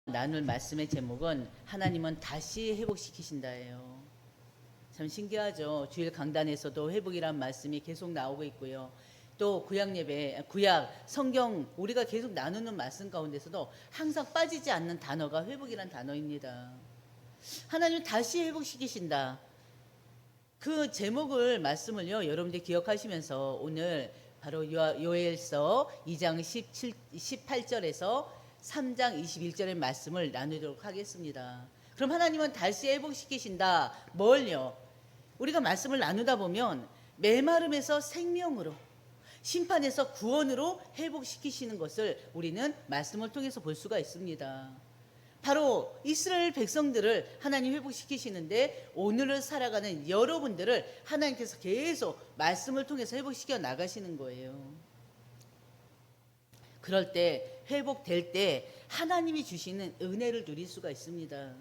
나눌 말씀의 제목은 하나님은 다시 회복시키신다예요. 참 신기하죠. 주일 강단에서도 회복이란 말씀이 계속 나오고 있고요. 또 구약 예배, 구약 성경 우리가 계속 나누는 말씀 가운데서도 항상 빠지지 않는 단어가 회복이란 단어입니다. 하나님 다시 회복시키신다. 그 제목을 말씀을요 여러분들 기억하시면서 오늘 바로 요엘서 2장 18절에서 3장 21절의 말씀을 나누도록 하겠습니다. 그럼 하나님은 다시 회복시키신다. 뭘요? 우리가 말씀을 나누다 보면 메마름에서 생명으로, 심판에서 구원으로 회복시키시는 것을 우리는 말씀을 통해서 볼 수가 있습니다. 바로 이스라엘 백성들을 하나님 회복시키시는데 오늘을 살아가는 여러분들을 하나님께서 계속 말씀을 통해서 회복시켜 나가시는 거예요. 그럴 때 회복될 때 하나님이 주시는 은혜를 누릴 수가 있습니다.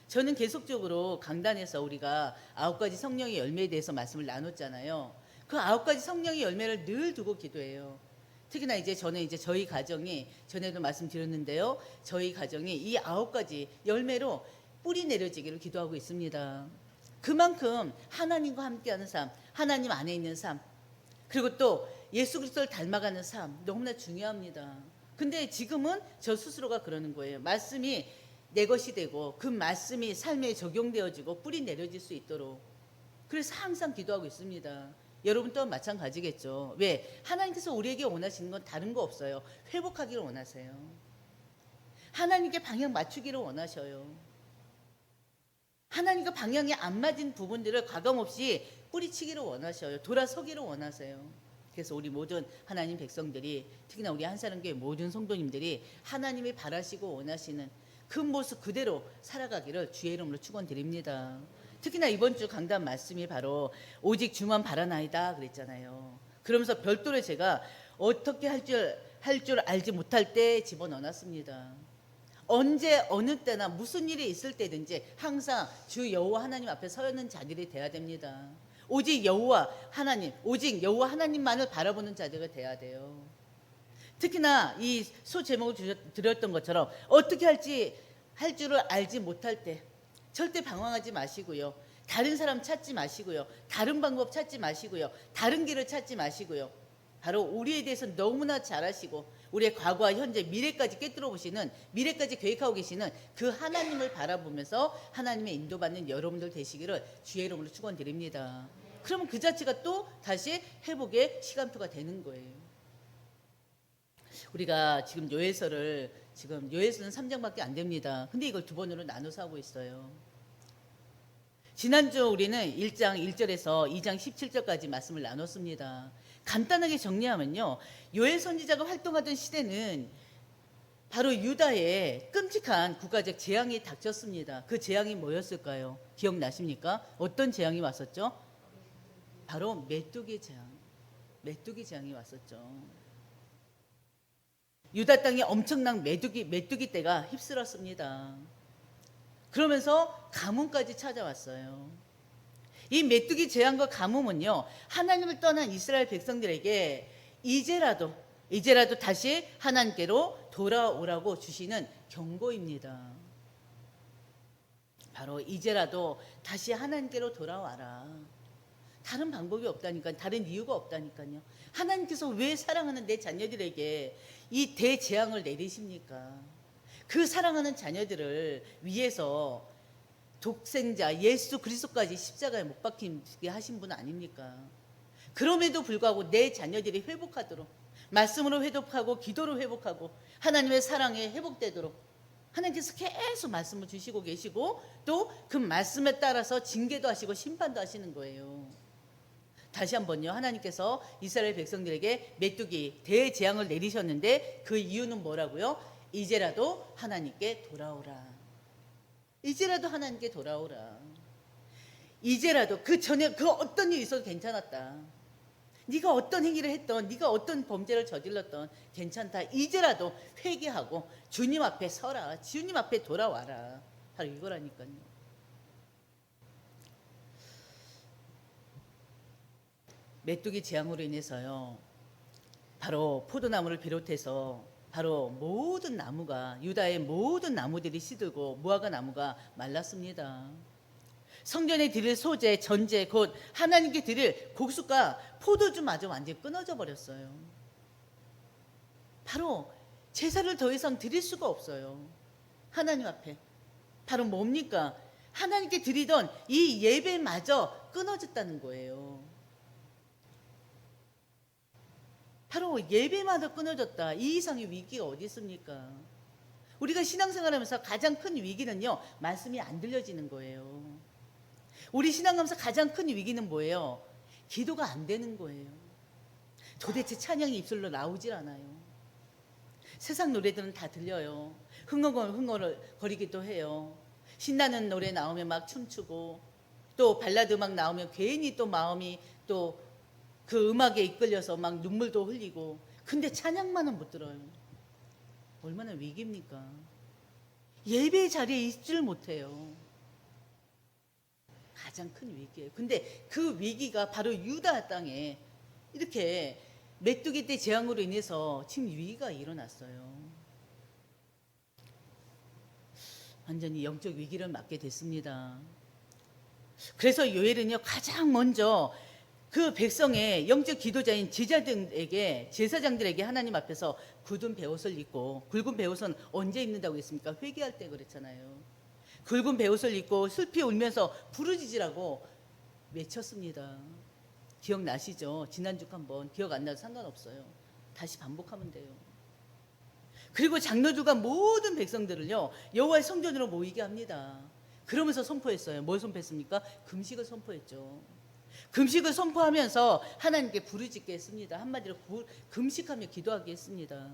저는 계속적으로 강단에서 우리가 9가지 성령의 열매에 대해서 말씀을 나눴잖아요. 그 9가지 성령의 열매를 늘 두고 기도해요. 특히나 저는 저희 가정이 전에도 말씀드렸는데요. 저희 가정이 이 9가지 열매로 뿌리 내려지기를 기도하고 있습니다. 그만큼 하나님과 함께하는 삶, 하나님 안에 있는 삶, 그리고 또 예수 그리스도를 닮아가는 삶 너무나 중요합니다. 근데 지금은 저 스스로가 그러는 거예요. 말씀이 내 것이 되고 그 말씀이 삶에 적용되어지고 뿌리 내려질 수 있도록. 그래서 항상 기도하고 있습니다. 여러분 또한 마찬가지겠죠. 왜? 하나님께서 우리에게 원하시는 건 다른 거 없어요. 회복하기를 원하세요. 하나님께 방향 맞추기를 원하셔요. 하나님과 방향이 안 맞은 부분들을 과감없이 뿌리치기를 원하셔요. 돌아서기를 원하세요. 그래서 우리 모든 하나님 백성들이, 특히나 우리 한사람교회 모든 성도님들이 하나님이 바라시고 원하시는 그 모습 그대로 살아가기를 주의 이름으로 축원드립니다. 특히나 이번 주 강단 말씀이 바로 오직 주만 바라나이다 그랬잖아요. 그러면서 별도로 제가 어떻게 할 줄 알지 못할 때 집어넣어놨습니다. 언제 어느 때나 무슨 일이 있을 때든지 항상 주 여호와 하나님 앞에 서 있는 자들이 돼야 됩니다. 오직 여호와 하나님, 오직 여호와 하나님만을 바라보는 자들이 돼야 돼요. 특히나 이 소 제목을 드렸던 것처럼 어떻게 할 줄을 알지 못할 때 절대 방황하지 마시고요. 다른 사람 찾지 마시고요. 다른 방법 찾지 마시고요. 다른 길을 찾지 마시고요. 바로 우리에 대해서 너무나 잘 아시고 우리의 과거와 현재 미래까지 꿰뚫어 보시는, 미래까지 계획하고 계시는 그 하나님을 바라보면서 하나님의 인도받는 여러분들 되시기를 주의 이름으로 축원드립니다. 그러면 그 자체가 또 다시 회복의 시간표가 되는 거예요. 우리가 지금 요엘서는 3장밖에 안 됩니다. 근데 이걸 2번으로 나눠서 하고 있어요. 지난주 우리는 1장 1절에서 2장 17절까지 말씀을 나눴습니다. 간단하게 정리하면요. 요엘 선지자가 활동하던 시대는 바로 유다에 끔찍한 국가적 재앙이 닥쳤습니다. 그 재앙이 뭐였을까요? 기억나십니까? 어떤 재앙이 왔었죠? 바로 메뚜기 재앙이 왔었죠. 유다 땅에 엄청난 메뚜기 떼가 휩쓸었습니다. 그러면서 가뭄까지 찾아왔어요. 이 메뚜기 재앙과 가뭄은요, 하나님을 떠난 이스라엘 백성들에게 이제라도 다시 하나님께로 돌아오라고 주시는 경고입니다. 바로 이제라도 다시 하나님께로 돌아와라. 다른 방법이 없다니까요. 다른 이유가 없다니까요. 하나님께서 왜 사랑하는 내 자녀들에게 이 대재앙을 내리십니까? 그 사랑하는 자녀들을 위해서 독생자 예수 그리스도까지 십자가에 못 박히게 하신 분 아닙니까? 그럼에도 불구하고 내 자녀들이 회복하도록, 말씀으로 회복하고 기도로 회복하고 하나님의 사랑에 회복되도록 하나님께서 계속 말씀을 주시고 계시고 또 그 말씀에 따라서 징계도 하시고 심판도 하시는 거예요. 다시 한번요. 하나님께서 이스라엘 백성들에게 메뚜기 대재앙을 내리셨는데 그 이유는 뭐라고요? 이제라도 하나님께 돌아오라. 이제라도 하나님께 돌아오라. 이제라도 그 전에 그 어떤 일이 있어도 괜찮았다. 네가 어떤 행위를 했던, 네가 어떤 범죄를 저질렀던 괜찮다. 이제라도 회개하고 주님 앞에 서라. 주님 앞에 돌아와라. 바로 이거라니까요. 메뚜기 재앙으로 인해서요. 바로 포도나무를 비롯해서 바로 모든 나무가, 유다의 모든 나무들이 시들고 무화과 나무가 말랐습니다. 성전에 드릴 소재, 전제, 곧 하나님께 드릴 곡식과 포도주마저 완전히 끊어져 버렸어요. 바로 제사를 더 이상 드릴 수가 없어요. 하나님 앞에. 바로 뭡니까? 하나님께 드리던 이 예배마저 끊어졌다는 거예요. 바로 예배마저 끊어졌다. 이 이상의 위기가 어디 있습니까? 우리가 신앙생활하면서 가장 큰 위기는요, 말씀이 안 들려지는 거예요. 우리 신앙하면서 가장 큰 위기는 뭐예요? 기도가 안 되는 거예요. 도대체 찬양이 입술로 나오질 않아요. 세상 노래들은 다 들려요. 흥얼거리기도 해요. 신나는 노래 나오면 막 춤추고, 또 발라드 음악 나오면 괜히 또 마음이 또 그 음악에 이끌려서 막 눈물도 흘리고, 근데 찬양만은 못 들어요. 얼마나 위기입니까? 예배 자리에 있지를 못해요. 가장 큰 위기예요. 근데 그 위기가 바로 유다 땅에 이렇게 메뚜기 때 재앙으로 인해서 지금 위기가 일어났어요. 완전히 영적 위기를 맞게 됐습니다. 그래서 요엘은요, 가장 먼저 그 백성의 영적 기도자인 제사장들에게 하나님 앞에서 굳은 베옷을 입고, 굵은 베옷은 언제 입는다고 했습니까? 회개할 때 그랬잖아요. 굵은 베옷을 입고 슬피 울면서 부르짖으라고 외쳤습니다. 기억나시죠? 지난주 한번 기억 안 나도 상관없어요. 다시 반복하면 돼요. 그리고 장로들과 모든 백성들을요, 여호와의 성전으로 모이게 합니다. 그러면서 선포했어요. 뭘 선포했습니까? 금식을 선포했죠. 금식을 선포하면서 하나님께 부르짖게 했습니다. 한마디로 금식하며 기도하게 했습니다.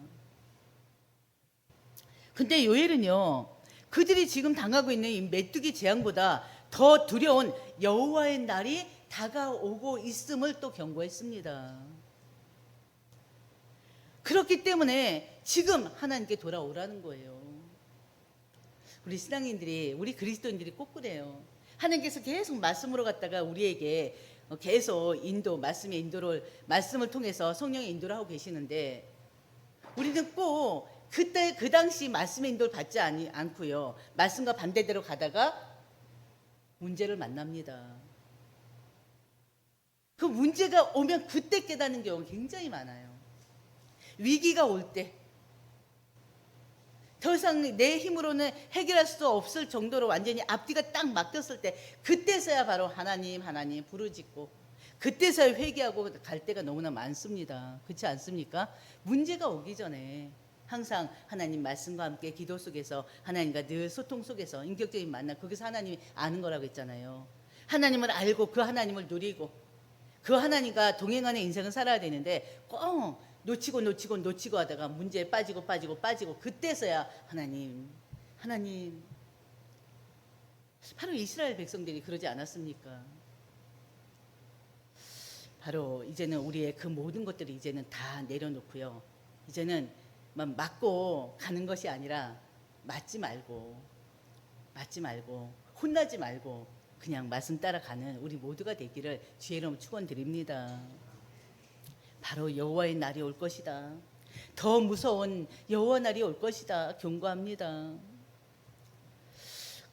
근데 요엘은요, 그들이 지금 당하고 있는 이 메뚜기 재앙보다 더 두려운 여호와의 날이 다가오고 있음을 또 경고했습니다. 그렇기 때문에 지금 하나님께 돌아오라는 거예요. 우리 신앙인들이, 우리 그리스도인들이 꼭 그래요. 하나님께서 계속 말씀으로 갔다가 우리에게 계속 말씀을 통해서 성령의 인도를 하고 계시는데, 우리는 꼭 그때 그 당시 말씀의 인도를 받지 않고요, 말씀과 반대대로 가다가 문제를 만납니다. 그 문제가 오면 그때 깨닫는 경우가 굉장히 많아요. 위기가 올 때, 더 이상 내 힘으로는 해결할 수 없을 정도로 완전히 앞뒤가 딱 막혔을 때, 그때서야 바로 하나님 부르짖고, 그때서야 회개하고 갈 때가 너무나 많습니다. 그렇지 않습니까? 문제가 오기 전에 항상 하나님 말씀과 함께 기도 속에서, 하나님과 늘 소통 속에서 인격적인 만남, 거기서 하나님이 아는 거라고 했잖아요. 하나님을 알고 그 하나님을 누리고 그 하나님과 동행하는 인생을 살아야 되는데, 꼭 놓치고 하다가 문제에 빠지고 그때서야 하나님. 바로 이스라엘 백성들이 그러지 않았습니까? 바로 이제는 우리의 그 모든 것들을 이제는 다 내려놓고요, 이제는 맞고 가는 것이 아니라 맞지 말고 혼나지 말고 그냥 말씀 따라가는 우리 모두가 되기를 주의 이름으로 축원드립니다. 바로 여호와의 날이 올 것이다. 더 무서운 여호와 날이 올 것이다. 경고합니다.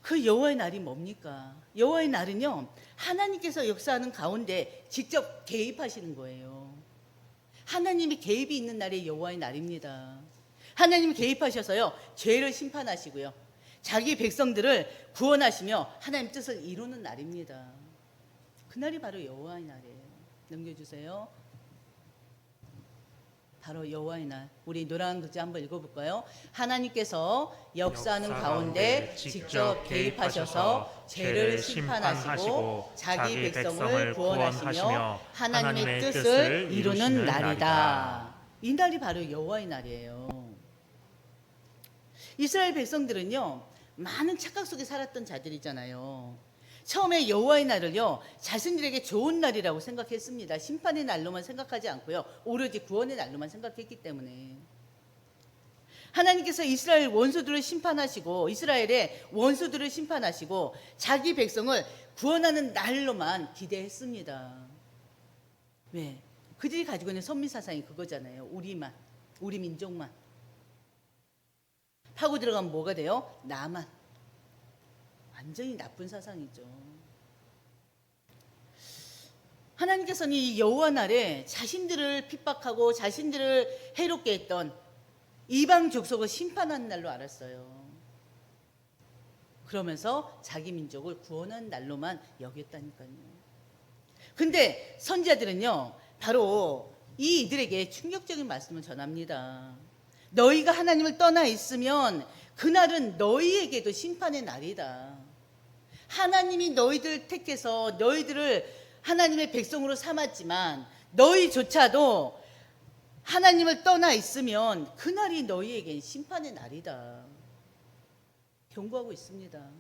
그 여호와의 날이 뭡니까? 여호와의 날은요, 하나님께서 역사하는 가운데 직접 개입하시는 거예요. 하나님이 개입이 있는 날이 여호와의 날입니다. 하나님이 개입하셔서요, 죄를 심판하시고요, 자기 백성들을 구원하시며 하나님 뜻을 이루는 날입니다. 그날이 바로 여호와의 날이에요. 넘겨주세요. 바로 여호와의 날. 우리 노란 글자 한번 읽어볼까요? 하나님께서 역사하는 가운데 직접 개입하셔서 죄를 심판하시고 자기 백성을 구원하시며 하나님의 뜻을 이루는 날이다. 이 날이 바로 여호와의 날이에요. 이스라엘 백성들은요, 많은 착각 속에 살았던 자들이잖아요. 처음에 여호와의 날을요, 자신들에게 좋은 날이라고 생각했습니다. 심판의 날로만 생각하지 않고요, 오로지 구원의 날로만 생각했기 때문에. 하나님께서 이스라엘의 원수들을 심판하시고 자기 백성을 구원하는 날로만 기대했습니다. 왜? 그들이 가지고 있는 선민 사상이 그거잖아요. 우리 민족만. 하고 들어가면 뭐가 돼요? 나만. 완전히 나쁜 사상이죠. 하나님께서는 이 여호와 날에 자신들을 핍박하고 자신들을 해롭게 했던 이방 족속을 심판하는 날로 알았어요. 그러면서 자기 민족을 구원한 날로만 여겼다니까요. 근데 선지자들은요, 바로 이들에게 충격적인 말씀을 전합니다. 너희가 하나님을 떠나 있으면 그날은 너희에게도 심판의 날이다. 하나님이 너희들 택해서 너희들을 하나님의 백성으로 삼았지만 너희조차도 하나님을 떠나 있으면 그날이 너희에겐 심판의 날이다. 경고하고 있습니다.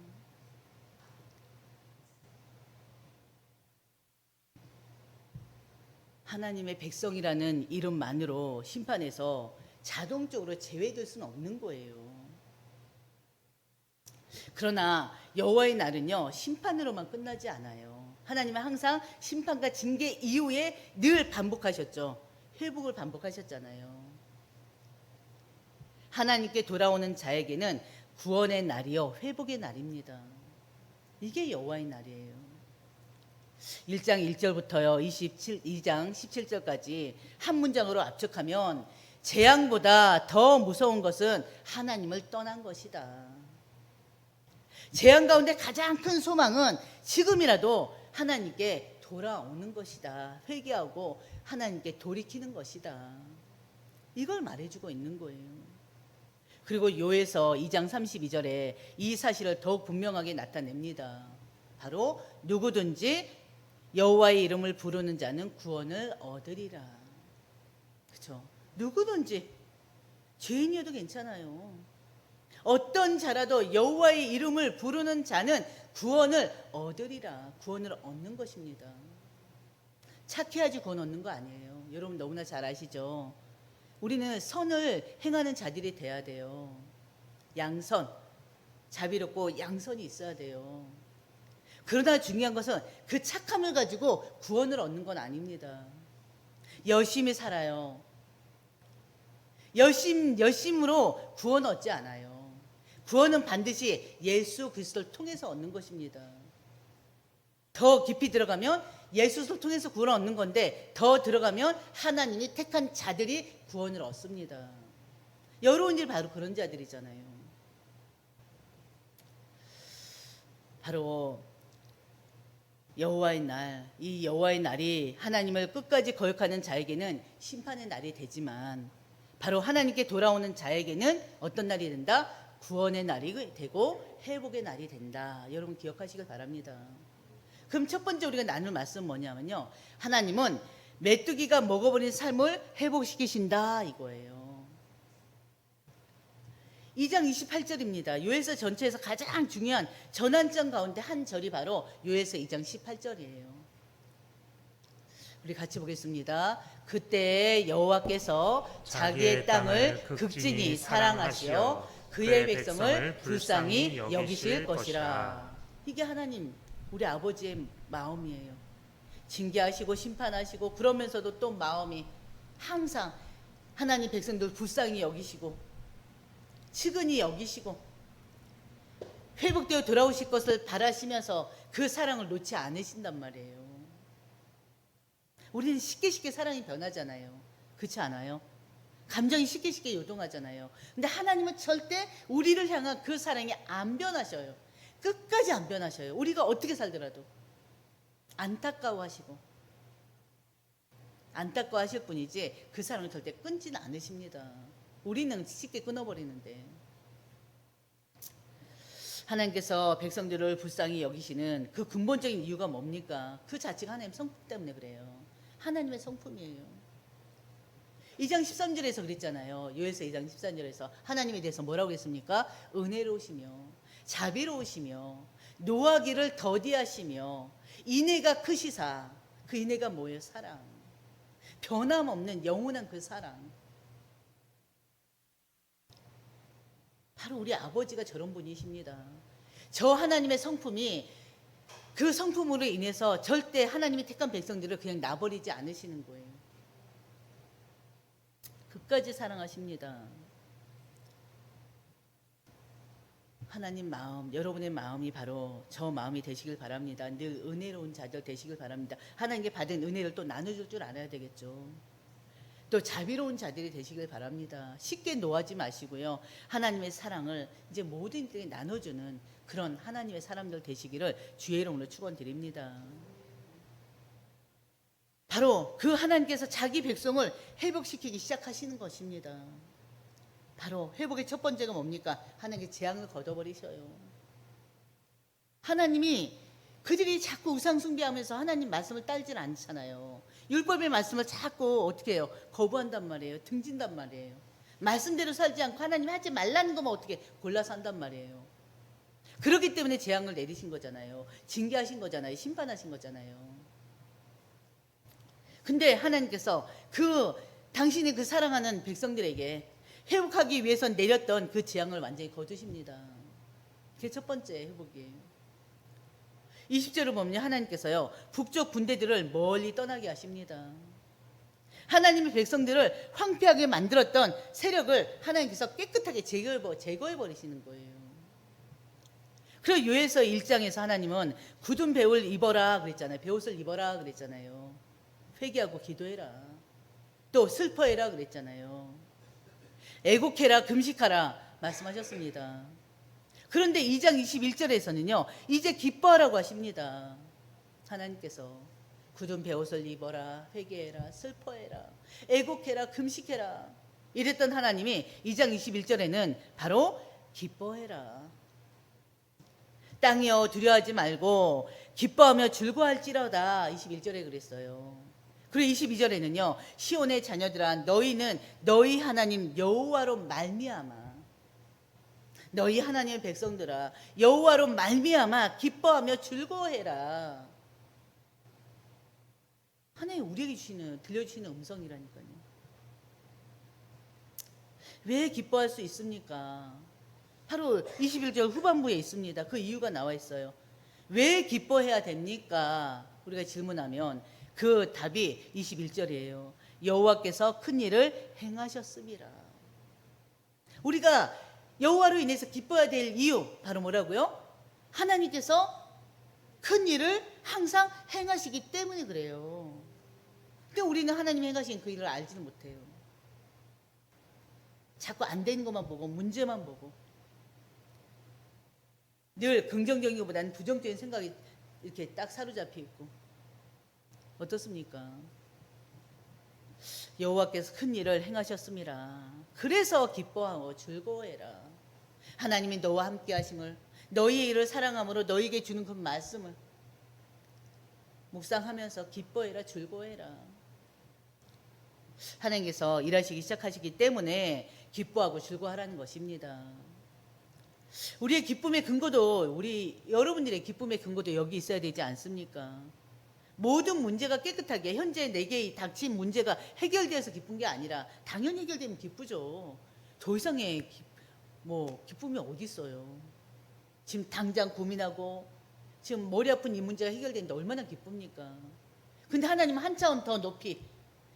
하나님의 백성이라는 이름만으로 심판에서 자동적으로 제외될 수는 없는 거예요. 그러나 여호와의 날은요, 심판으로만 끝나지 않아요. 하나님은 항상 심판과 징계 이후에 늘 반복하셨죠. 회복을 반복하셨잖아요. 하나님께 돌아오는 자에게는 구원의 날이요, 회복의 날입니다. 이게 여호와의 날이에요. 1장 1절부터요 2장 17절까지 한 문장으로 압축하면 재앙보다 더 무서운 것은 하나님을 떠난 것이다. 재앙 가운데 가장 큰 소망은 지금이라도 하나님께 돌아오는 것이다. 회개하고 하나님께 돌이키는 것이다. 이걸 말해주고 있는 거예요. 그리고 요에서 2장 32절에 이 사실을 더욱 분명하게 나타냅니다. 바로 누구든지 여호와의 이름을 부르는 자는 구원을 얻으리라. 그렇죠? 누구든지 죄인이어도 괜찮아요. 어떤 자라도 여호와의 이름을 부르는 자는 구원을 얻으리라. 구원을 얻는 것입니다. 착해야지 구원 얻는 거 아니에요. 여러분 너무나 잘 아시죠? 우리는 선을 행하는 자들이 돼야 돼요. 양선, 자비롭고 양선이 있어야 돼요. 그러나 중요한 것은 그 착함을 가지고 구원을 얻는 건 아닙니다. 열심히 살아요. 열심으로 구원 얻지 않아요. 구원은 반드시 예수 그리스도를 통해서 얻는 것입니다. 더 깊이 들어가면 예수를 통해서 구원을 얻는 건데 더 들어가면 하나님이 택한 자들이 구원을 얻습니다. 여러분들이 바로 그런 자들이잖아요. 바로 여호와의 날, 이 여호와의 날이 하나님을 끝까지 거역하는 자에게는 심판의 날이 되지만 바로 하나님께 돌아오는 자에게는 어떤 날이 된다? 구원의 날이 되고 회복의 날이 된다. 여러분 기억하시길 바랍니다. 그럼 첫 번째 우리가 나눌 말씀은 뭐냐면요, 하나님은 메뚜기가 먹어버린 삶을 회복시키신다 이거예요. 2장 28절입니다. 요에서 전체에서 가장 중요한 전환점 가운데 한 절이 바로 요에서 2장 18절이에요. 우리 같이 보겠습니다. 그때 여호와께서 자기의 땅을 극진히 사랑하시어 그의 백성을 불쌍히 여기실 것이라. 이게 하나님 우리 아버지의 마음이에요. 징계하시고 심판하시고 그러면서도 또 마음이 항상 하나님 백성들 불쌍히 여기시고 측은히 여기시고 회복되어 돌아오실 것을 바라시면서 그 사랑을 놓지 않으신단 말이에요. 우리는 쉽게 사랑이 변하잖아요. 그렇지 않아요? 감정이 쉽게 요동하잖아요. 근데 하나님은 절대 우리를 향한 그 사랑이 안 변하셔요. 끝까지 안 변하셔요. 우리가 어떻게 살더라도 안타까워하실 뿐이지 그 사랑을 절대 끊지는 않으십니다. 우리는 쉽게 끊어버리는데 하나님께서 백성들을 불쌍히 여기시는 그 근본적인 이유가 뭡니까? 그 자체가 하나님 성품 때문에 그래요. 하나님의 성품이에요. 2장 13절에서 그랬잖아요. 요에서 2장 13절에서 하나님에 대해서 뭐라고 했습니까? 은혜로우시며 자비로우시며 노하기를 더디하시며 인애가 크시사. 그 인애가 뭐예요? 사랑. 변함없는 영원한 그 사랑. 바로 우리 아버지가 저런 분이십니다. 저 하나님의 성품이 그 성품으로 인해서 절대 하나님이 택한 백성들을 그냥 놔버리지 않으시는 거예요. 끝까지 사랑하십니다. 하나님 마음, 여러분의 마음이 바로 저 마음이 되시길 바랍니다. 늘 은혜로운 자들 되시길 바랍니다. 하나님께 받은 은혜를 또 나눠줄 줄 알아야 되겠죠. 또 자비로운 자들이 되시길 바랍니다. 쉽게 노하지 마시고요. 하나님의 사랑을 이제 모든 이들에게 나눠주는 그런 하나님의 사람들 되시기를 주의 이름으로 축원드립니다. 바로 그 하나님께서 자기 백성을 회복시키기 시작하시는 것입니다. 바로 회복의 첫 번째가 뭡니까? 하나님께 재앙을 걷어버리셔요. 하나님이 그들이 자꾸 우상 숭배하면서 하나님 말씀을 따르질 않잖아요. 율법의 말씀을 자꾸 어떻게 해요? 거부한단 말이에요. 등진단 말이에요. 말씀대로 살지 않고 하나님 하지 말라는 것만 어떻게 골라서 한단 말이에요. 그렇기 때문에 재앙을 내리신 거잖아요. 징계하신 거잖아요. 심판하신 거잖아요. 근데 하나님께서 당신의 그 사랑하는 백성들에게 회복하기 위해서 내렸던 그 재앙을 완전히 거두십니다. 그게 첫 번째 회복이에요. 20절을 보면 하나님께서요, 북쪽 군대들을 멀리 떠나게 하십니다. 하나님의 백성들을 황폐하게 만들었던 세력을 하나님께서 깨끗하게 제거해 버리시는 거예요. 그리고 요엘서 1장에서 하나님은 굳은 배옷을 입어라 그랬잖아요. 배옷을 입어라 그랬잖아요. 회개하고 기도해라. 또 슬퍼해라 그랬잖아요. 애곡해라, 금식하라 말씀하셨습니다. 그런데 2장 21절에서는요, 이제 기뻐하라고 하십니다. 하나님께서 굳은 배옷을 입어라, 회개해라, 슬퍼해라, 애곡해라, 금식해라 이랬던 하나님이 2장 21절에는 바로 기뻐해라. 땅이여 두려워하지 말고 기뻐하며 즐거워할지로다 21절에 그랬어요. 그리고 22절에는요, 시온의 자녀들아 너희는 너희 하나님 여호와로 말미암아, 너희 하나님의 백성들아 여호와로 말미암아 기뻐하며 즐거워해라. 하나님 우리에게 들려주시는 음성이라니까요. 왜 기뻐할 수 있습니까? 바로 21절 후반부에 있습니다. 그 이유가 나와 있어요. 왜 기뻐해야 됩니까? 우리가 질문하면 그 답이 21절이에요. 여호와께서 큰 일을 행하셨음이라. 우리가 여호와로 인해서 기뻐해야 될 이유 바로 뭐라고요? 하나님께서 큰 일을 항상 행하시기 때문에 그래요. 근데 우리는 하나님이 행하신 그 일을 알지는 못해요. 자꾸 안 되는 것만 보고 문제만 보고 늘 긍정적인 것보다는 부정적인 생각이 이렇게 딱 사로잡혀 있고. 어떻습니까? 여호와께서 큰 일을 행하셨음이라. 그래서 기뻐하고 즐거워해라. 하나님이 너와 함께 하심을, 너희의 일을 사랑함으로 너희에게 주는 그 말씀을 묵상하면서 기뻐해라, 즐거워해라. 하나님께서 일하시기 시작하시기 때문에 기뻐하고 즐거워하라는 것입니다. 우리의 기쁨의 근거도, 여러분들의 기쁨의 근거도 여기 있어야 되지 않습니까? 모든 문제가 깨끗하게 현재 내게 닥친 문제가 해결되어서 기쁜 게 아니라 당연히 해결되면 기쁘죠. 더 이상의 기쁨이 어디 있어요? 지금 당장 고민하고 지금 머리 아픈 이 문제가 해결되는데 얼마나 기쁩니까? 근데 하나님은 한 차원 더 높이,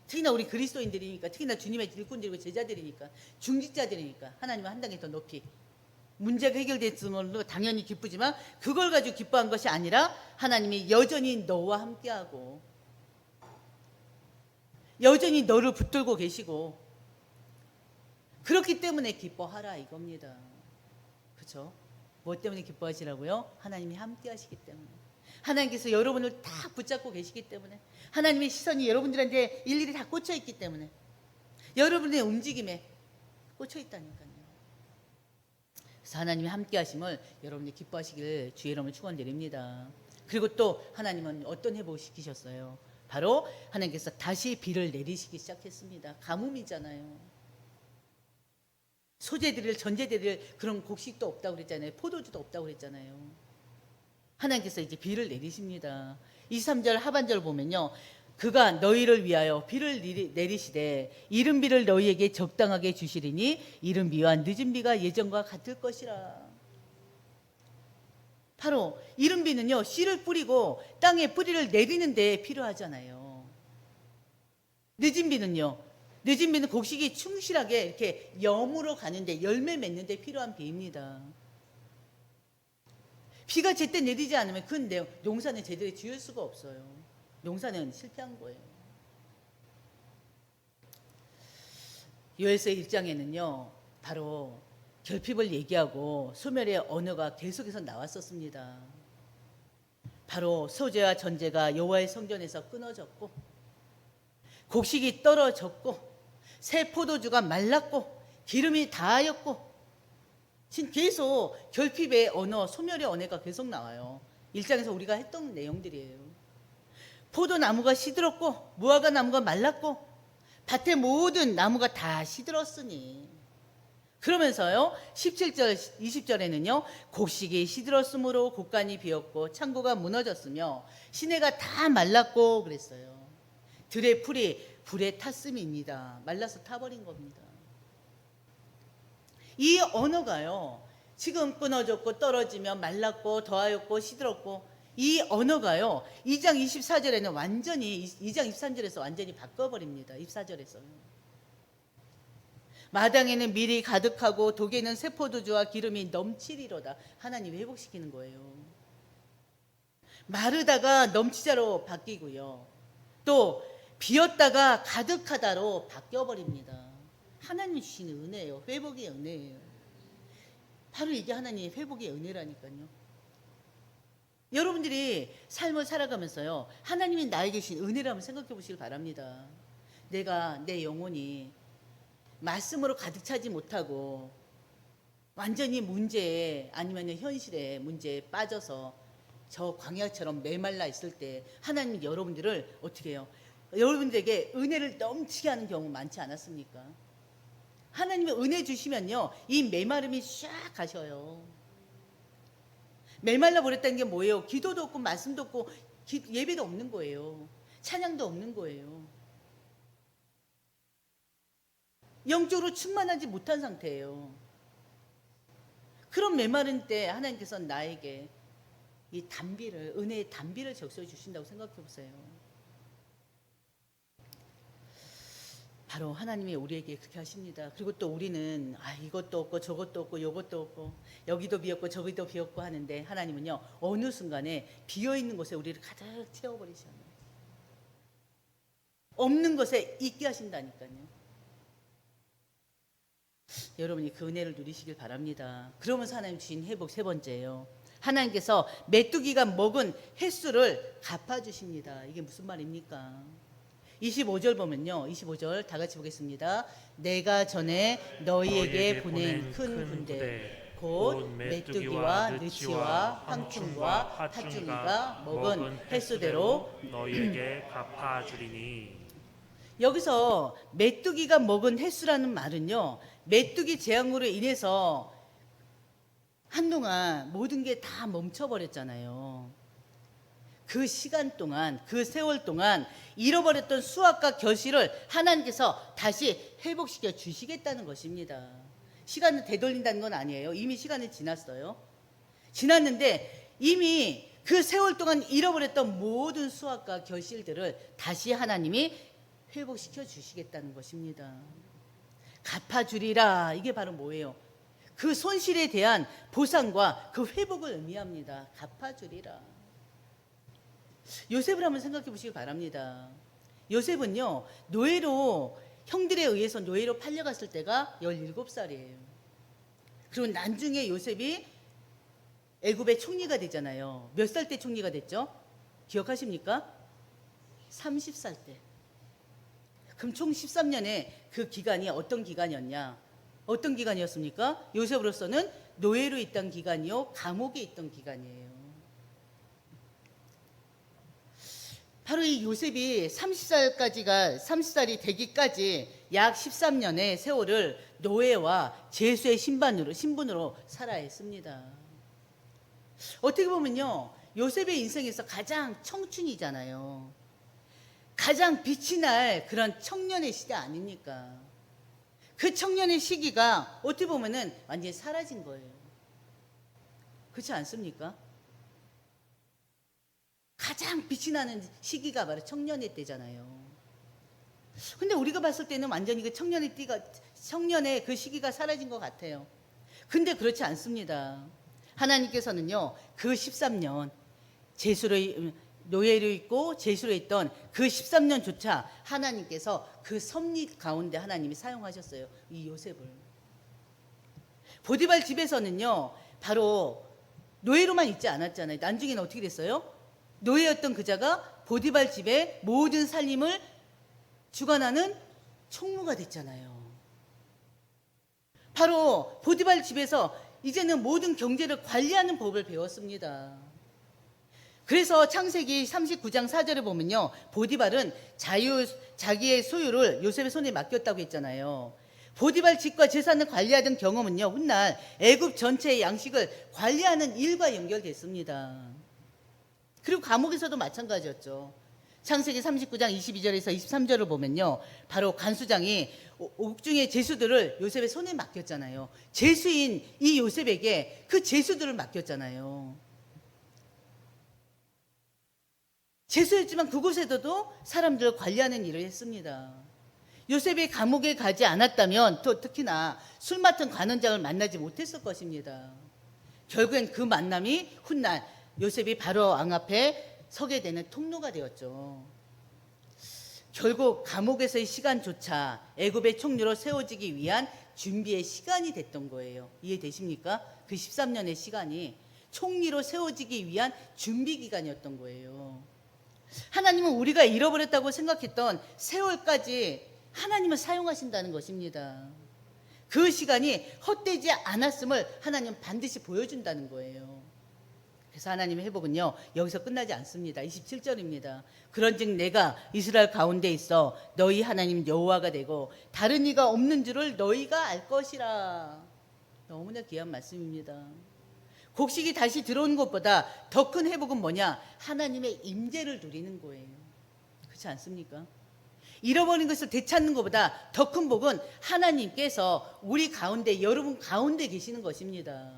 특히나 우리 그리스도인들이니까, 특히나 주님의 일꾼들이고 제자들이니까, 중직자들이니까 하나님은 한 단계 더 높이 문제가 해결됐으므로 당연히 기쁘지만 그걸 가지고 기뻐한 것이 아니라 하나님이 여전히 너와 함께하고 여전히 너를 붙들고 계시고 그렇기 때문에 기뻐하라 이겁니다. 그렇죠? 뭐 때문에 기뻐하시라고요? 하나님이 함께하시기 때문에, 하나님께서 여러분을 다 붙잡고 계시기 때문에, 하나님의 시선이 여러분들한테 일일이 다 꽂혀 있기 때문에, 여러분의 움직임에 꽂혀 있다니까요. 그래서 하나님이 함께 하심을 여러분이 기뻐하시길 주의 이름으로 축원드립니다. 그리고 또 하나님은 어떤 회복을 시키셨어요? 바로 하나님께서 다시 비를 내리시기 시작했습니다. 가뭄이잖아요. 소재드릴 전제드릴 그런 곡식도 없다고 그랬잖아요. 포도주도 없다고 그랬잖아요. 하나님께서 이제 비를 내리십니다. 23절 하반절 보면요, 그가 너희를 위하여 비를 내리시되 이른 비를 너희에게 적당하게 주시리니 이른 비와 늦은 비가 예전과 같을 것이라. 바로 이른 비는요, 씨를 뿌리고 땅에 뿌리를 내리는 데 필요하잖아요. 늦은 비는 곡식이 충실하게 이렇게 염으로 가는데, 열매 맺는 데 필요한 비입니다. 비가 제때 내리지 않으면 그 농사는 제대로 지을 수가 없어요. 농사는 실패한 거예요. 요엘서 1장에는요 바로 결핍을 얘기하고 소멸의 언어가 계속해서 나왔었습니다. 바로 소재와 전제가 여호와의 성전에서 끊어졌고 곡식이 떨어졌고 새 포도주가 말랐고 기름이 다하였고 계속 결핍의 언어, 소멸의 언어가 계속 나와요. 1장에서 우리가 했던 내용들이에요. 포도나무가 시들었고 무화과 나무가 말랐고 밭의 모든 나무가 다 시들었으니, 그러면서요 17절 20절에는요 곡식이 시들었으므로 곡간이 비었고 창고가 무너졌으며 시내가 다 말랐고 그랬어요. 들의 풀이 불에 탔음입니다. 말라서 타버린 겁니다. 이 언어가요 지금 끊어졌고 떨어지며 말랐고 더하였고 시들었고, 이 언어가요 2장 24절에는 완전히 2장 23절에서 완전히 바꿔버립니다. 24절에서요 마당에는 밀이 가득하고 독에는 새 포도주와 기름이 넘치리로다. 하나님이 회복시키는 거예요. 마르다가 넘치자로 바뀌고요, 또 비었다가 가득하다로 바뀌어버립니다. 하나님 주시는 은혜예요. 회복의 은혜예요. 바로 이게 하나님의 회복의 은혜라니까요. 여러분들이 삶을 살아가면서요 하나님이 나에게 주신 은혜를 한번 생각해 보시길 바랍니다. 내가 내 영혼이 말씀으로 가득 차지 못하고 완전히 문제에 아니면 현실의 문제에 빠져서 저 광야처럼 메말라 있을 때 하나님이 여러분들을 어떻게 해요? 여러분들에게 은혜를 넘치게 하는 경우 많지 않았습니까? 하나님이 은혜 주시면요 이 메마름이 샥 가셔요. 메말라 버렸다는 게 뭐예요? 기도도 없고 말씀도 없고 예배도 없는 거예요. 찬양도 없는 거예요. 영적으로 충만하지 못한 상태예요. 그런 메마른 때 하나님께서 나에게 이 단비를, 은혜의 단비를 적셔 주신다고 생각해 보세요. 바로 하나님이 우리에게 그렇게 하십니다. 그리고 또 우리는 이것도 없고 저것도 없고 요것도 없고 여기도 비었고 저기도 비었고 하는데, 하나님은요 어느 순간에 비어있는 곳에 우리를 가득 채워버리셔요. 없는 것에 있게 하신다니까요. 여러분이 그 은혜를 누리시길 바랍니다. 그러면서 하나님 주신 회복 세 번째예요. 하나님께서 메뚜기가 먹은 횟수를 갚아주십니다. 이게 무슨 말입니까? 25절 보면요 25절 다 같이 보겠습니다. 내가 전에 너희에게 보낸 큰 군대 곧 메뚜기와 느치와 황충과 팥중이가 먹은 횟수대로 너희에게 갚아주리니. 여기서 메뚜기가 먹은 횟수라는 말은요 메뚜기 재앙으로 인해서 한동안 모든 게 다 멈춰버렸잖아요. 그 시간 동안, 그 세월 동안 잃어버렸던 수확과 결실을 하나님께서 다시 회복시켜 주시겠다는 것입니다. 시간을 되돌린다는 건 아니에요. 이미 시간이 지났어요. 지났는데 이미 그 세월 동안 잃어버렸던 모든 수확과 결실들을 다시 하나님이 회복시켜 주시겠다는 것입니다. 갚아주리라. 이게 바로 뭐예요? 그 손실에 대한 보상과 그 회복을 의미합니다. 갚아주리라. 요셉을 한번 생각해 보시기 바랍니다. 요셉은요 노예로, 형들에 의해서 노예로 팔려갔을 때가 17살이에요. 그리고 나중에 요셉이 애굽의 총리가 되잖아요. 몇 살 때 총리가 됐죠? 기억하십니까? 30살 때. 그럼 총 13년의 그 기간이 어떤 기간이었냐? 어떤 기간이었습니까? 요셉으로서는 노예로 있던 기간이요, 감옥에 있던 기간이에요. 바로 이 요셉이 30살이 되기까지 약 13년의 세월을 노예와 죄수의 신분으로 살아야 했습니다. 어떻게 보면요 요셉의 인생에서 가장 청춘이잖아요. 가장 빛이 날 그런 청년의 시대 아닙니까? 그 청년의 시기가 어떻게 보면은 완전히 사라진 거예요. 그렇지 않습니까? 가장 빛이 나는 시기가 바로 청년의 때잖아요. 근데 우리가 봤을 때는 완전히 그 청년의 그 시기가 사라진 것 같아요. 근데 그렇지 않습니다. 하나님께서는요, 그 13년 노예로 있고 제수로 있던 그 13년조차 하나님께서 그 섭리 가운데 하나님이 사용하셨어요. 이 요셉을. 보디발 집에서는요, 바로 노예로만 있지 않았잖아요. 나중에는 어떻게 됐어요? 노예였던 그자가 보디발 집의 모든 살림을 주관하는 총무가 됐잖아요. 바로 보디발 집에서 이제는 모든 경제를 관리하는 법을 배웠습니다. 그래서 창세기 39장 4절에 보면요, 보디발은 자기의 소유를 요셉의 손에 맡겼다고 했잖아요. 보디발 집과 재산을 관리하던 경험은요, 훗날 애굽 전체의 양식을 관리하는 일과 연결됐습니다. 그리고 감옥에서도 마찬가지였죠. 창세기 39장 22절에서 23절을 보면요, 바로 간수장이 옥중의 제수들을 요셉의 손에 맡겼잖아요. 제수인 이 요셉에게 그 제수들을 맡겼잖아요. 제수였지만 그곳에서도 사람들을 관리하는 일을 했습니다. 요셉이 감옥에 가지 않았다면 또 특히나 술 맡은 관원장을 만나지 못했을 것입니다. 결국엔 그 만남이 훗날 요셉이 바로 왕 앞에 서게 되는 통로가 되었죠. 결국 감옥에서의 시간조차 애굽의 총리로 세워지기 위한 준비의 시간이 됐던 거예요. 이해되십니까? 그 13년의 시간이 총리로 세워지기 위한 준비 기간이었던 거예요. 하나님은 우리가 잃어버렸다고 생각했던 세월까지 하나님을 사용하신다는 것입니다. 그 시간이 헛되지 않았음을 하나님은 반드시 보여준다는 거예요. 그래서 하나님의 회복은요, 여기서 끝나지 않습니다. 27절입니다. 그런즉 내가 이스라엘 가운데 있어 너희 하나님 여호와가 되고 다른 이가 없는 줄을 너희가 알 것이라. 너무나 귀한 말씀입니다. 곡식이 다시 들어오는 것보다 더 큰 회복은 뭐냐? 하나님의 임재를 누리는 거예요. 그렇지 않습니까? 잃어버린 것을 되찾는 것보다 더 큰 복은 하나님께서 우리 가운데, 여러분 가운데 계시는 것입니다.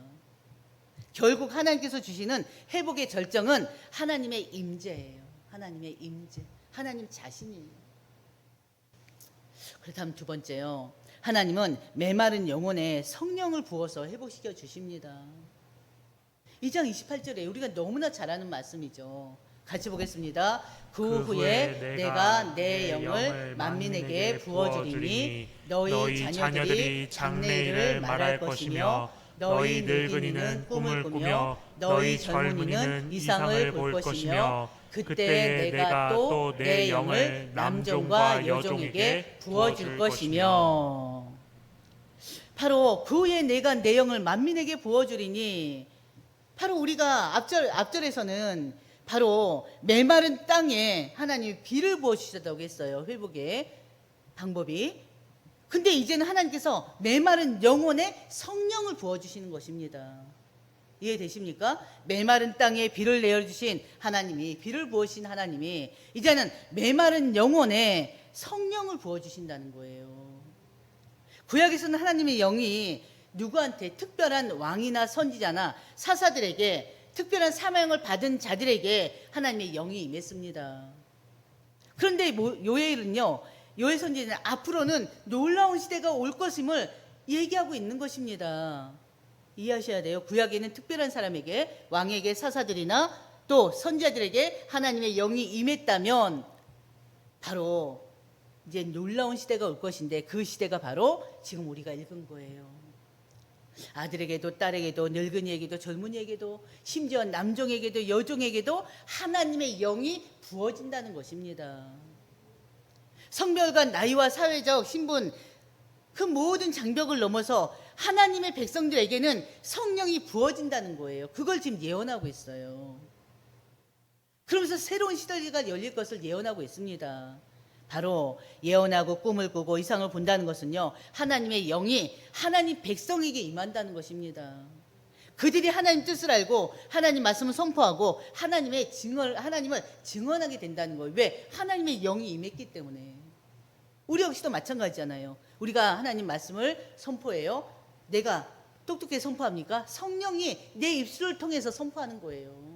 결국 하나님께서 주시는 회복의 절정은 하나님의 임재예요. 하나님의 임재, 하나님 자신이에요. 그렇다면 두 번째요, 하나님은 메마른 영혼에 성령을 부어서 회복시켜 주십니다. 2장 28절에 우리가 너무나 잘 아는 말씀이죠. 같이 보겠습니다. 그 후에 내가 내 영을 만민에게 부어주리니 너희 자녀들이 장래일을 말할 것이며 너희 늙은이는 꿈을 꾸며 너희 젊은이는 이상을 볼 것이며 그때 내가 또 내 영을 남종과 여종에게 부어줄 것이며. 바로 그 후에 내가 내 영을 만민에게 부어주리니, 바로 우리가 앞절에서는 바로 메마른 땅에 하나님이 비를 부어주셨다고 했어요. 회복의 방법이. 근데 이제는 하나님께서 메마른 영혼에 성령을 부어주시는 것입니다. 이해되십니까? 메마른 땅에 비를 내어주신 하나님이, 비를 부어주신 하나님이 이제는 메마른 영혼에 성령을 부어주신다는 거예요. 구약에서는 하나님의 영이 누구한테, 특별한 왕이나 선지자나 사사들에게, 특별한 사명을 받은 자들에게 하나님의 영이 임했습니다. 그런데 요엘은요, 요엘 선지자는 앞으로는 놀라운 시대가 올 것임을 얘기하고 있는 것입니다. 이해하셔야 돼요. 구약에는 특별한 사람에게, 왕에게, 사사들이나 또 선지자들에게 하나님의 영이 임했다면 바로 이제 놀라운 시대가 올 것인데, 그 시대가 바로 지금 우리가 읽은 거예요. 아들에게도 딸에게도 늙은이에게도 젊은이에게도 심지어 남종에게도 여종에게도 하나님의 영이 부어진다는 것입니다. 성별과 나이와 사회적 신분, 그 모든 장벽을 넘어서 하나님의 백성들에게는 성령이 부어진다는 거예요. 그걸 지금 예언하고 있어요. 그러면서 새로운 시대가 열릴 것을 예언하고 있습니다. 바로 예언하고 꿈을 꾸고 이상을 본다는 것은요, 하나님의 영이 하나님 백성에게 임한다는 것입니다. 그들이 하나님 뜻을 알고 하나님 말씀을 선포하고 하나님을 증언하게 된다는 거예요. 왜? 하나님의 영이 임했기 때문에. 우리 역시도 마찬가지잖아요. 우리가 하나님 말씀을 선포해요. 내가 똑똑하게 선포합니까? 성령이 내 입술을 통해서 선포하는 거예요.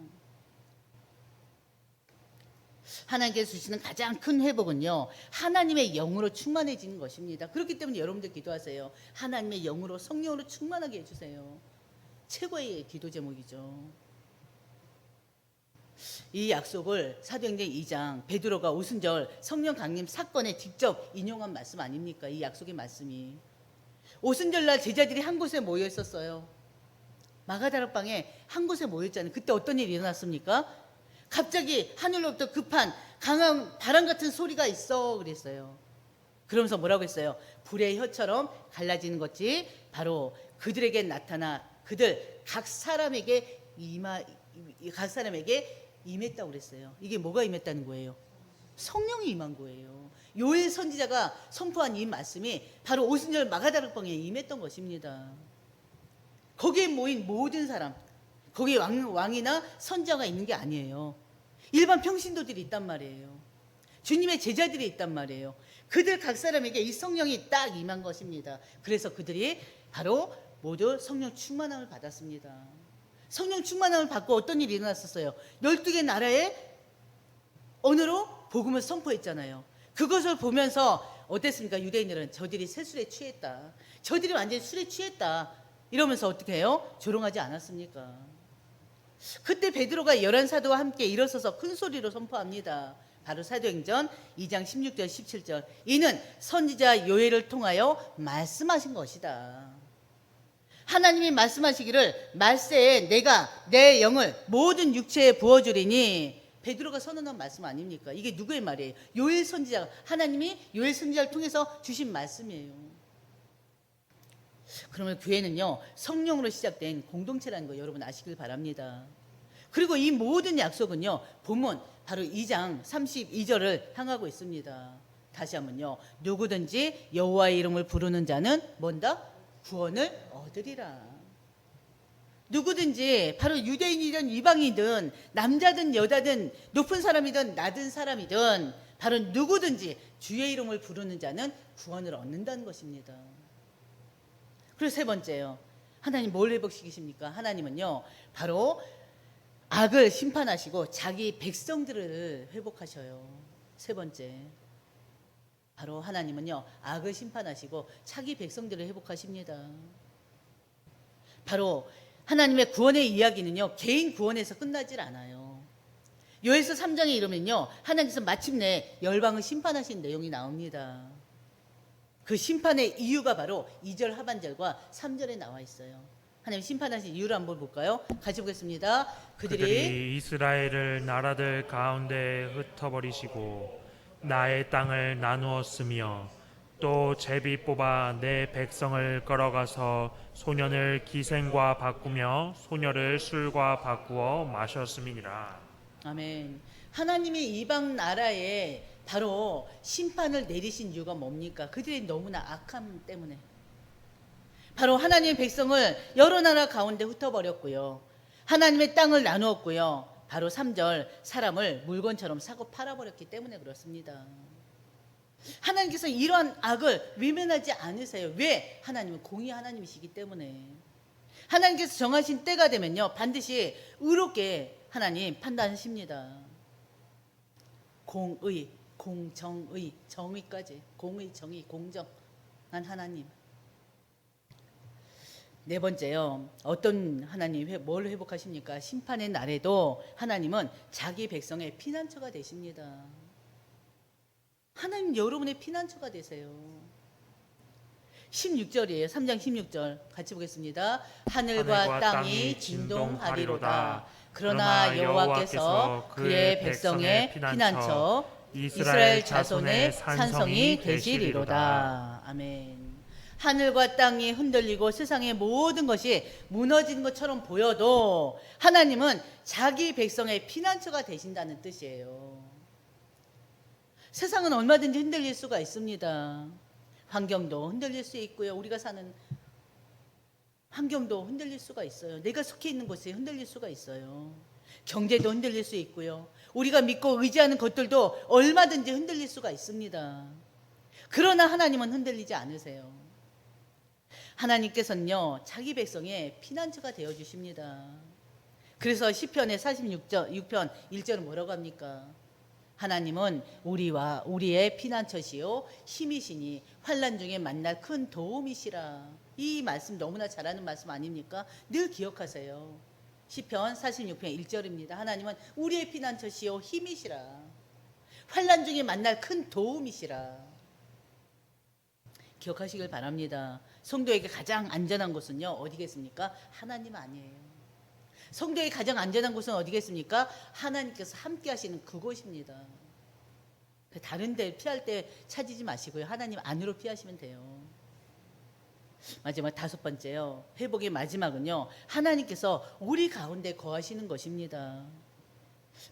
하나님께서 주시는 가장 큰 회복은요, 하나님의 영으로 충만해지는 것입니다. 그렇기 때문에 여러분들 기도하세요. 하나님의 영으로, 성령으로 충만하게 해주세요. 최고의 기도 제목이죠. 이 약속을 사도행전 2장 베드로가 오순절 성령 강림 사건에 직접 인용한 말씀 아닙니까? 이 약속의 말씀이. 오순절날 제자들이 한 곳에 모여 있었어요. 마가다락방에 한 곳에 모여 있잖아요. 그때 어떤 일이 일어났습니까? 갑자기 하늘로부터 급한 강한 바람 같은 소리가 있어 그랬어요. 그러면서 뭐라고 했어요? 불의 혀처럼 갈라지는 것이 바로 그들에게 나타나 그들 각 사람에게 임했다고 그랬어요. 이게 뭐가 임했다는 거예요? 성령이 임한 거예요. 요엘 선지자가 선포한 이 말씀이 바로 오순절 마가다락방에 임했던 것입니다. 거기에 모인 모든 사람, 거기에 왕이나 선지자가 있는 게 아니에요. 일반 평신도들이 있단 말이에요. 주님의 제자들이 있단 말이에요. 그들 각 사람에게 이 성령이 딱 임한 것입니다. 그래서 그들이 바로 모두 성령 충만함을 받았습니다. 성령 충만함을 받고 어떤 일이 일어났었어요? 12개 나라의 언어로 복음을 선포했잖아요. 그것을 보면서 어땠습니까? 유대인들은 저들이 새술에 취했다. 저들이 완전히 술에 취했다. 이러면서 어떻게 해요? 조롱하지 않았습니까? 그때 베드로가 11사도와 함께 일어서서 큰 소리로 선포합니다. 바로 사도행전 2장 16절 17절. 이는 선지자 요엘을 통하여 말씀하신 것이다. 하나님이 말씀하시기를 말세에 내가 내 영을 모든 육체에 부어주리니 베드로가 선언한 말씀 아닙니까? 이게 누구의 말이에요? 요엘 선지자, 하나님이 요엘 선지자를 통해서 주신 말씀이에요. 그러면 교회는요 성령으로 시작된 공동체라는 거 여러분 아시길 바랍니다. 그리고 이 모든 약속은요 본문 바로 2장 32절을 향하고 있습니다. 다시 한번요. 누구든지 여호와의 이름을 부르는 자는 뭔다? 구원을 얻으리라. 누구든지 바로 유대인이든 이방이든 남자든 여자든 높은 사람이든 낮은 사람이든 바로 누구든지 주의 이름을 부르는 자는 구원을 얻는다는 것입니다. 그리고 세 번째요. 하나님 뭘 회복시키십니까? 하나님은요 바로 악을 심판하시고 자기 백성들을 회복하셔요. 세 번째. 바로 하나님은요 악을 심판하시고 자기 백성들을 회복하십니다. 바로 하나님의 구원의 이야기는요 개인 구원에서 끝나질 않아요. 요에서 3장에 이르면요 하나님께서 마침내 열방을 심판하신 내용이 나옵니다. 그 심판의 이유가 바로 2절 하반절과 3절에 나와 있어요. 하나님 심판하신 이유를 한번 볼까요? 같이 보겠습니다. 그들이 이스라엘을 나라들 가운데 흩어버리시고 나의 땅을 나누었으며 또 제비 뽑아 내 백성을 끌어가서 소년을 기생과 바꾸며 소녀를 술과 바꾸어 마셨음이니라. 아멘. 하나님이 이방 나라에 바로 심판을 내리신 이유가 뭡니까? 그들이 너무나 악함 때문에. 바로 하나님의 백성을 여러 나라 가운데 흩어버렸고요. 하나님의 땅을 나누었고요. 바로 3절 사람을 물건처럼 사고 팔아버렸기 때문에 그렇습니다. 하나님께서 이러한 악을 외면하지 않으세요. 왜? 하나님은 공의 하나님이시기 때문에. 하나님께서 정하신 때가 되면요 반드시 의롭게 하나님 판단하십니다. 공의, 공정의, 정의까지. 공의, 정의, 공정한 하나님. 네 번째요. 어떤 하나님 뭘 회복하십니까? 심판의 날에도 하나님은 자기 백성의 피난처가 되십니다. 하나님 여러분의 피난처가 되세요. 16절이에요. 3장 16절 같이 보겠습니다. 하늘과 땅이 진동하리로다. 그러나 여호와께서 그의 백성의 피난처 이스라엘 자손의 산성이 되시리로다. 아멘. 하늘과 땅이 흔들리고 세상의 모든 것이 무너지는 것처럼 보여도 하나님은 자기 백성의 피난처가 되신다는 뜻이에요. 세상은 얼마든지 흔들릴 수가 있습니다. 환경도 흔들릴 수 있고요. 우리가 사는 환경도 흔들릴 수가 있어요. 내가 속해 있는 곳이 흔들릴 수가 있어요. 경제도 흔들릴 수 있고요. 우리가 믿고 의지하는 것들도 얼마든지 흔들릴 수가 있습니다. 그러나 하나님은 흔들리지 않으세요. 하나님께서는요 자기 백성의 피난처가 되어주십니다. 그래서 시편의 46편 1절은 뭐라고 합니까? 하나님은 우리와 우리의 피난처시요 힘이시니 환난 중에 만날 큰 도움이시라. 이 말씀 너무나 잘하는 말씀 아닙니까? 늘 기억하세요. 시편 46편 1절입니다. 하나님은 우리의 피난처시요 힘이시라. 환난 중에 만날 큰 도움이시라. 기억하시길 바랍니다. 성도에게 가장 안전한 곳은요 어디겠습니까? 하나님 아니에요. 성도에게 가장 안전한 곳은 어디겠습니까? 하나님께서 함께 하시는 그곳입니다. 다른 데 피할 때 찾지 마시고요. 하나님 안으로 피하시면 돼요. 마지막 5번째요. 회복의 마지막은요. 하나님께서 우리 가운데 거하시는 것입니다.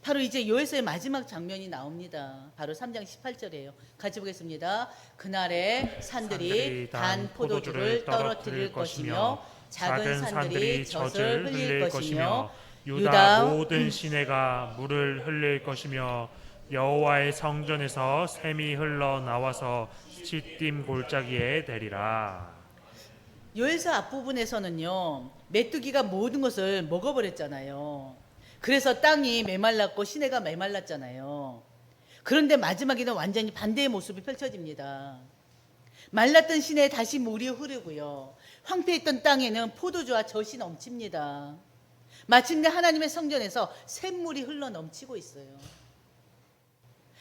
바로 이제 요에서의 마지막 장면이 나옵니다. 바로 3장 18절이에요. 같이 보겠습니다. 그날에 산들이 단 포도주를 떨어뜨릴 것이며 작은 산들이 젖을 흘릴 것이며 유다 모든 시내가 물을 흘릴 것이며 여호와의 성전에서 샘이 흘러나와서 시딤 골짜기에 대리라. 요엘서 앞부분에서는요 메뚜기가 모든 것을 먹어버렸잖아요. 그래서 땅이 메말랐고 시내가 메말랐잖아요. 그런데 마지막에는 완전히 반대의 모습이 펼쳐집니다. 말랐던 시내에 다시 물이 흐르고요. 황폐했던 땅에는 포도주와 젖이 넘칩니다. 마침내 하나님의 성전에서 샘물이 흘러 넘치고 있어요.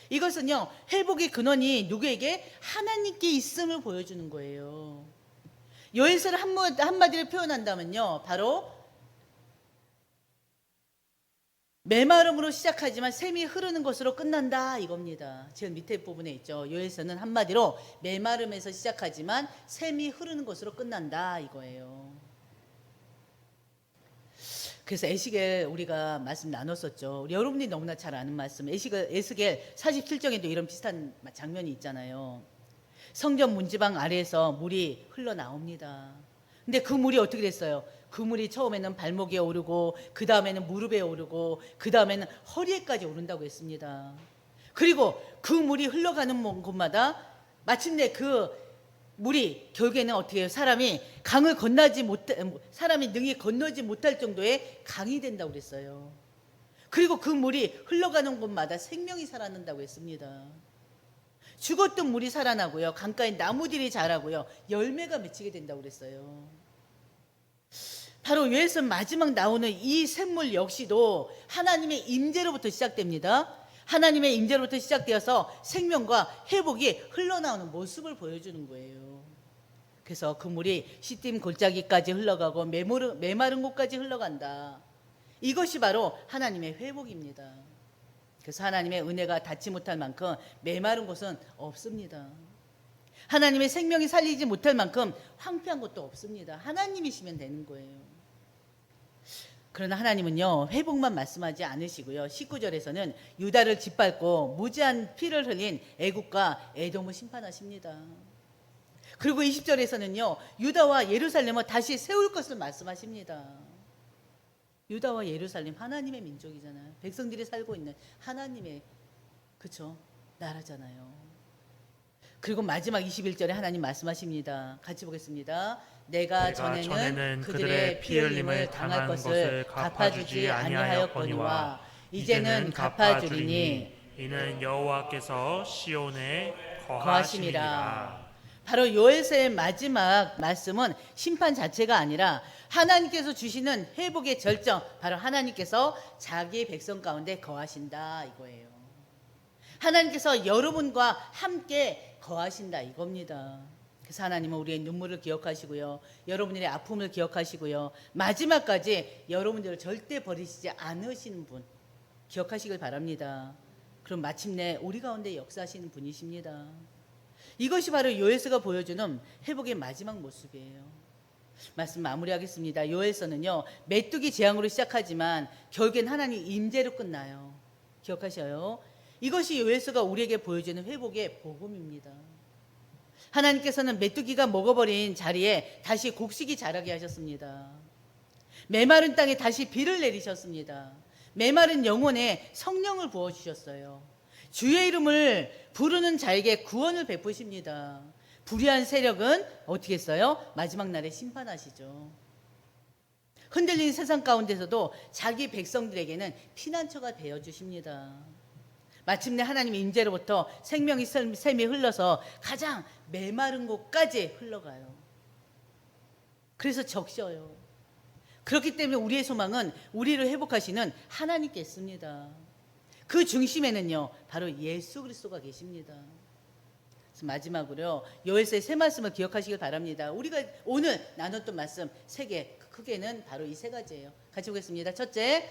이것은요 회복의 근원이 누구에게? 하나님께 있음을 보여주는 거예요. 요엘서를 한마디로 표현한다면요 바로 메마름으로 시작하지만 샘이 흐르는 것으로 끝난다 이겁니다. 지금 밑에 부분에 있죠. 요엘서는 한마디로 메마름에서 시작하지만 샘이 흐르는 것으로 끝난다 이거예요. 그래서 에스겔 우리가 말씀 나눴었죠. 우리 여러분들이 너무나 잘 아는 말씀. 에스겔 47장에도 이런 비슷한 장면이 있잖아요. 성전 문지방 아래에서 물이 흘러나옵니다. 근데 그 물이 어떻게 됐어요? 그 물이 처음에는 발목에 오르고 그 다음에는 무릎에 오르고 그 다음에는 허리에까지 오른다고 했습니다. 그리고 그 물이 흘러가는 곳마다 마침내 그 물이 결국에는 어떻게 해요? 사람이 능히 건너지 못할 정도의 강이 된다고 그랬어요. 그리고 그 물이 흘러가는 곳마다 생명이 살아난다고 했습니다. 죽었던 물이 살아나고요. 강가에 나무들이 자라고요. 열매가 맺히게 된다고 그랬어요. 바로 요엘서 마지막 나오는 이 샘물 역시도 하나님의 임재로부터 시작됩니다. 하나님의 임재로부터 시작되어서 생명과 회복이 흘러나오는 모습을 보여주는 거예요. 그래서 그 물이 시딤 골짜기까지 흘러가고 메마른 곳까지 흘러간다. 이것이 바로 하나님의 회복입니다. 그래서 하나님의 은혜가 닿지 못할 만큼 메마른 곳은 없습니다. 하나님의 생명이 살리지 못할 만큼 황폐한 곳도 없습니다. 하나님이시면 되는 거예요. 그러나 하나님은요 회복만 말씀하지 않으시고요. 19절에서는 유다를 짓밟고 무지한 피를 흘린 애국과 에돔을 심판하십니다. 그리고 20절에서는요 유다와 예루살렘을 다시 세울 것을 말씀하십니다. 유다와 예루살렘 하나님의 민족이잖아요. 백성들이 살고 있는 하나님의 나라잖아요. 그리고 마지막 21절에 하나님 말씀하십니다. 같이 보겠습니다. 내가 전에는 그들의 피 흘림을 당할 것을 갚아주지 아니하였거니와 이제는 갚아주리니 이는 여호와께서 시온에 거하심이라. 바로 요엘서의 마지막 말씀은 심판 자체가 아니라 하나님께서 주시는 회복의 절정, 바로 하나님께서 자기 백성 가운데 거하신다 이거예요. 하나님께서 여러분과 함께 거하신다 이겁니다. 그래서 하나님은 우리의 눈물을 기억하시고요. 여러분들의 아픔을 기억하시고요. 마지막까지 여러분들을 절대 버리시지 않으시는 분 기억하시길 바랍니다. 그럼 마침내 우리 가운데 역사하시는 분이십니다. 이것이 바로 요엘서가 보여주는 회복의 마지막 모습이에요. 말씀 마무리하겠습니다. 요엘서는요 메뚜기 재앙으로 시작하지만 결국엔 하나님 임재로 끝나요. 기억하셔요. 이것이 요엘서가 우리에게 보여주는 회복의 복음입니다. 하나님께서는 메뚜기가 먹어버린 자리에 다시 곡식이 자라게 하셨습니다. 메마른 땅에 다시 비를 내리셨습니다. 메마른 영혼에 성령을 부어주셨어요. 주의 이름을 부르는 자에게 구원을 베푸십니다. 불의한 세력은 어떻게 했어요? 마지막 날에 심판하시죠. 흔들리는 세상 가운데서도 자기 백성들에게는 피난처가 되어주십니다. 마침내 하나님의 임재로부터 생명의 샘이 흘러서 가장 메마른 곳까지 흘러가요. 그래서 적셔요. 그렇기 때문에 우리의 소망은 우리를 회복하시는 하나님께 있습니다. 그 중심에는요 바로 예수 그리스도가 계십니다. 그래서 마지막으로요 요엘서의 세 말씀을 기억하시길 바랍니다. 우리가 오늘 나눴던 말씀 세 개, 크게는 바로 이 세 가지예요. 같이 보겠습니다. 첫째,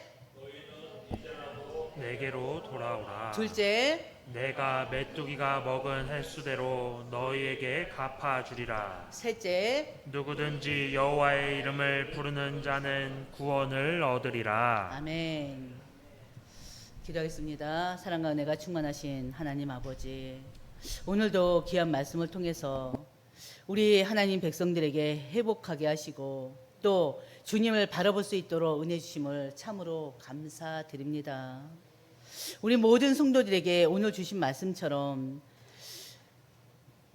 내게로 돌아오라. 둘째, 내가 메뚜기가 먹은 횟수대로 너희에게 갚아주리라. 셋째, 누구든지 여호와의 이름을 부르는 자는 구원을 얻으리라. 아멘. 기도하겠습니다. 사랑과 은혜가 충만하신 하나님 아버지, 오늘도 귀한 말씀을 통해서 우리 하나님 백성들에게 회복하게 하시고 또 주님을 바라볼 수 있도록 은혜 주심을 참으로 감사드립니다. 우리 모든 성도들에게 오늘 주신 말씀처럼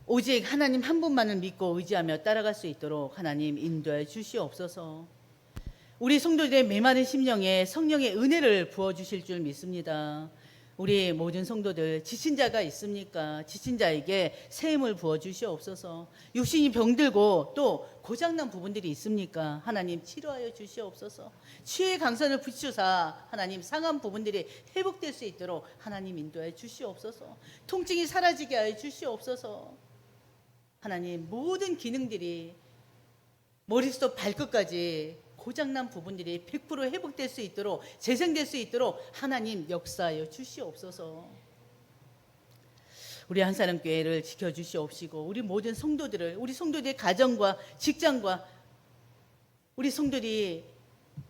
오직 하나님 한 분만을 믿고 의지하며 따라갈 수 있도록 하나님 인도해 주시옵소서. 우리 성도들의 메마른 심령에 성령의 은혜를 부어주실 줄 믿습니다. 우리 모든 성도들 지친 자가 있습니까? 지친 자에게 새 힘을 부어주시옵소서. 육신이 병들고 또 고장난 부분들이 있습니까? 하나님 치료하여 주시옵소서. 치유의 강선을 붙이사 하나님 상한 부분들이 회복될 수 있도록 하나님 인도해 주시옵소서. 통증이 사라지게 하여 주시옵소서. 하나님 모든 기능들이 머리부터 발끝까지 고장난 부분들이 100% 회복될 수 있도록 재생될 수 있도록 하나님 역사하여 주시옵소서. 우리 한사람 교회를 지켜주시옵시고 우리 모든 성도들을 우리 성도들의 가정과 직장과 우리 성도들이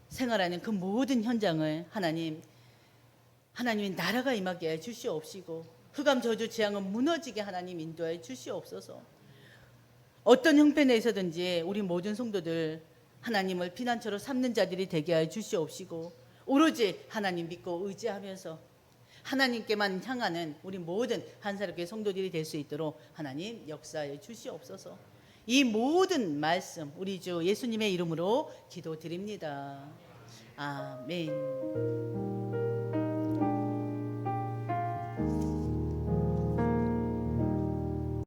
생활하는 그 모든 현장을 하나님의 나라가 임하게 해 주시옵시고 흑암 저주 재앙은 무너지게 하나님 인도해 주시옵소서. 어떤 형편 내에서든지 우리 모든 성도들 하나님을 피난처로 삼는 자들이 되게 하여 주시옵시고 오로지 하나님 믿고 의지하면서 하나님께만 향하는 우리 모든 한사람교회 성도들이 될 수 있도록 하나님 역사하여 주시옵소서. 이 모든 말씀 우리 주 예수님의 이름으로 기도드립니다. 아멘.